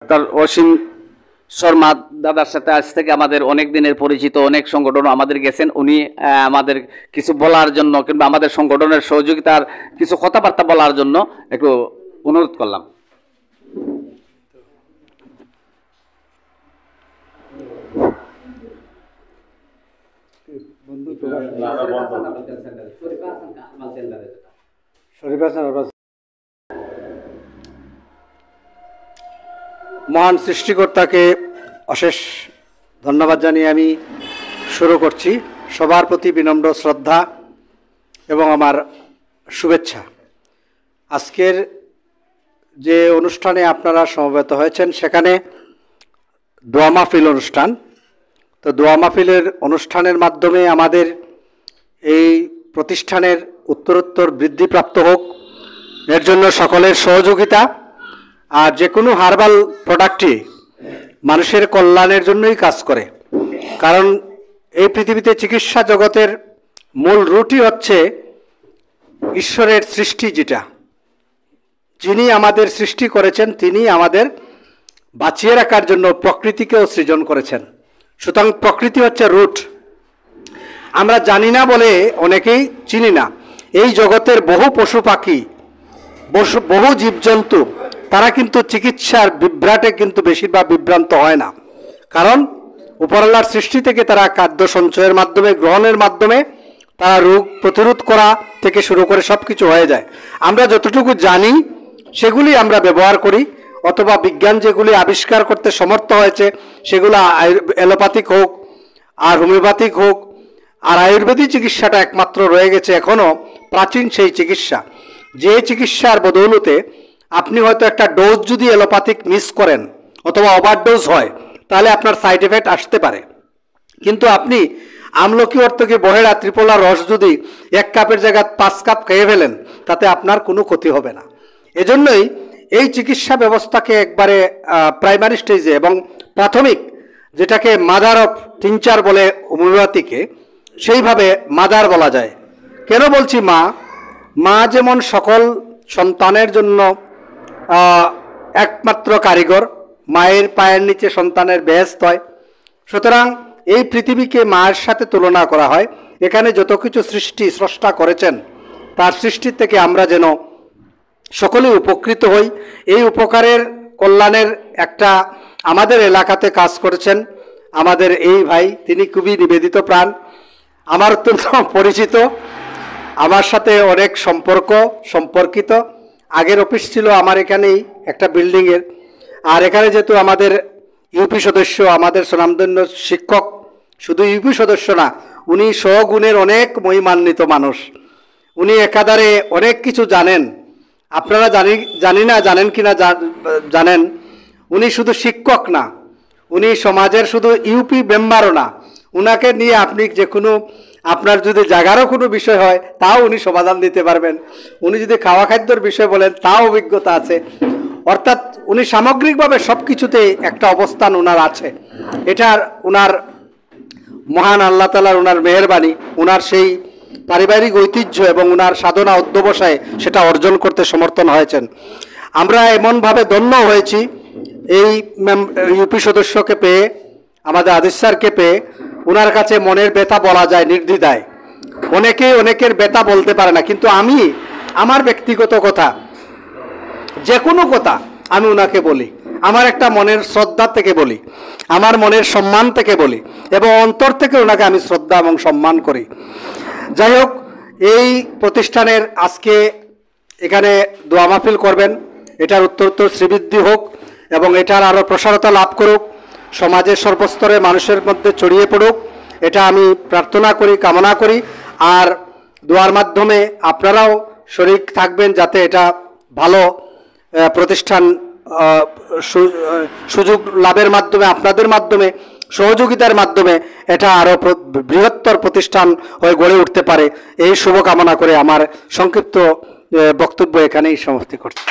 তার অসীম শর্মা দাদার সাথে আজ থেকে আমাদের অনেক দিনের পরিচিত, অনেক সংগঠন আমাদের গেছেন। উনি আমাদের কিছু বলার জন্য কিংবা আমাদের সংগঠনের সহযোগিতার কিছু কথাবার্তা বলার জন্য একটু অনুরোধ করলাম। মহান সৃষ্টিকর্তাকে অশেষ ধন্যবাদ জানিয়ে আমি শুরু করছি। সবার প্রতি বিনম্র শ্রদ্ধা এবং আমার শুভেচ্ছা। আজকের যে অনুষ্ঠানে আপনারা সমবেত হয়েছেন সেখানে দোয়া মাহফিল অনুষ্ঠান। তো দোয়া মাহফিলের অনুষ্ঠানের মাধ্যমে আমাদের এই প্রতিষ্ঠানের উত্তরোত্তর বৃদ্ধিপ্রাপ্ত হোক, এর জন্য সকলের সহযোগিতা। আর যে কোনো হার্বাল প্রোডাক্টই মানুষের কল্যাণের জন্যই কাজ করে, কারণ এই পৃথিবীতে চিকিৎসা জগতের মূল রুটই হচ্ছে ঈশ্বরের সৃষ্টি। যেটা যিনি আমাদের সৃষ্টি করেছেন তিনি আমাদের বাঁচিয়ে রাখার জন্য প্রকৃতিকেও সৃজন করেছেন। সুতরাং প্রকৃতি হচ্ছে রুট। আমরা জানি না বলে অনেকেই চিনি না। এই জগতের বহু পশু পাখি, বহু জীবজন্তু তারা কিন্তু চিকিৎসার বিভ্রাটে কিন্তু বেশিরভাগ বিভ্রান্ত হয় না, কারণ উপরআল্লাহর সৃষ্টি থেকে তারা খাদ্য সঞ্চয়ের মাধ্যমে, গ্রহণের মাধ্যমে তারা রোগ প্রতিরোধ করা থেকে শুরু করে সব কিছু হয়ে যায়। আমরা যতটুকু জানি সেগুলি আমরা ব্যবহার করি, অথবা বিজ্ঞান যেগুলি আবিষ্কার করতে সমর্থ হয়েছে সেগুলো অ্যালোপ্যাথিক হোক আর হোমিওপ্যাথিক হোক, আর আয়ুর্বেদিক চিকিৎসাটা একমাত্র রয়ে গেছে এখনও প্রাচীন সেই চিকিৎসা, যে চিকিৎসার বদৌলতে আপনি হয়তো একটা ডোজ যদি অ্যালোপ্যাথিক মিস করেন অথবা ওভারডোজ হয় তাহলে আপনার সাইড এফেক্ট আসতে পারে। কিন্তু আপনি আমলকি অর্থকে বহেড়া ত্রিপলার রস যদি 1 কাপের জায়গায় 5 কাপ খেয়ে ফেলেন তাতে আপনার কোনো ক্ষতি হবে না। এজন্যই এই চিকিৎসা ব্যবস্থাকে একবারে প্রাইমারি স্টেজে এবং প্রাথমিক, যেটাকে মাদার অফ টিনচার বলে হোমিওপ্যাথিকে, সেইভাবে মাদার বলা যায়। কেন বলছি মা? মা যেমন সকল সন্তানের জন্য একমাত্র কারিগর, মায়ের পায়ের নিচে সন্তানের বেহেশত হয়। সুতরাং এই পৃথিবীকে মায়ের সাথে তুলনা করা হয়। এখানে যত কিছু সৃষ্টি স্রষ্টা করেছেন তার সৃষ্টির থেকে আমরা যেন সকলে উপকৃত হই। এই উপকারের কল্যাণের একটা আমাদের এলাকাতে কাজ করেছেন আমাদের এই ভাই, তিনি খুবই নিবেদিত প্রাণ, আমার অত্যন্ত পরিচিত, আমার সাথে অনেক সম্পর্কিত। আগের অফিস ছিল আমার এখানেই একটা বিল্ডিংয়ের। আর এখানে যেহেতু আমাদের ইউপি সদস্য, আমাদের স্বনামধন্য শিক্ষক, শুধু ইউপি সদস্য না, উনি স্বগুণের অনেক মহিমান্বিত মানুষ। উনি একাধারে অনেক কিছু জানেন। আপনারা জানেন কি না জানেন, উনি শুধু শিক্ষক না, উনি সমাজের শুধু ইউপি মেম্বারও না। উনাকে নিয়ে আপনি যে কোনো, আপনার যদি জায়গারও কোনো বিষয় হয় তাও উনি সমাধান দিতে পারবেন। উনি যদি খাওয়া খাদ্যর বিষয় বলেন তাও অভিজ্ঞতা আছে। অর্থাৎ উনি সামগ্রিকভাবে সব কিছুতে একটা অবস্থান ওনার আছে। এটার ওনার মহান আল্লাহ তাআলার ওনার মেহেরবানি, ওনার সেই পারিবারিক ঐতিহ্য এবং ওনার সাধনা অধ্যবসায়ে সেটা অর্জন করতে সমর্থন হয়েছেন। আমরা এমনভাবে ধন্য হয়েছি এই ইউপি সদস্যকে পেয়ে, আমাদের আদিস স্যারকে পেয়ে। ওনার কাছে মনের ব্যথা বলা যায় নির্দ্বিধায়। অনেকের ব্যথা বলতে পারে না, কিন্তু আমি আমার ব্যক্তিগত কথা, যে কোনো কথা আমি ওনাকে বলি, আমার একটা মনের শ্রদ্ধা থেকে বলি, আমার মনের সম্মান থেকে বলি, এবং অন্তর থেকে ওনাকে আমি শ্রদ্ধা এবং সম্মান করি। যাই হোক, এই প্রতিষ্ঠানের আজকে এখানে দোয়া মাহফিল করবেন, এটার উত্তরোত্তর শ্রীবৃদ্ধি হোক এবং এটার আরও প্রসারতা লাভ করুক, সমাজের সর্বস্তরে মানুষের মধ্যে ছড়িয়ে পড়ুক, এটা আমি প্রার্থনা করি, কামনা করি। আর দোয়ার মাধ্যমে আপনারাও শরীক থাকবেন যাতে এটা ভালো প্রতিষ্ঠান, সুযোগ লাভের মাধ্যমে, আপনাদের মাধ্যমে, সহযোগিতার মাধ্যমে এটা আরও বৃহত্তর প্রতিষ্ঠান হয়ে গড়ে উঠতে পারে, এই শুভকামনা করে আমার সংক্ষিপ্ত বক্তব্য এখানেই সমাপ্তি করছি।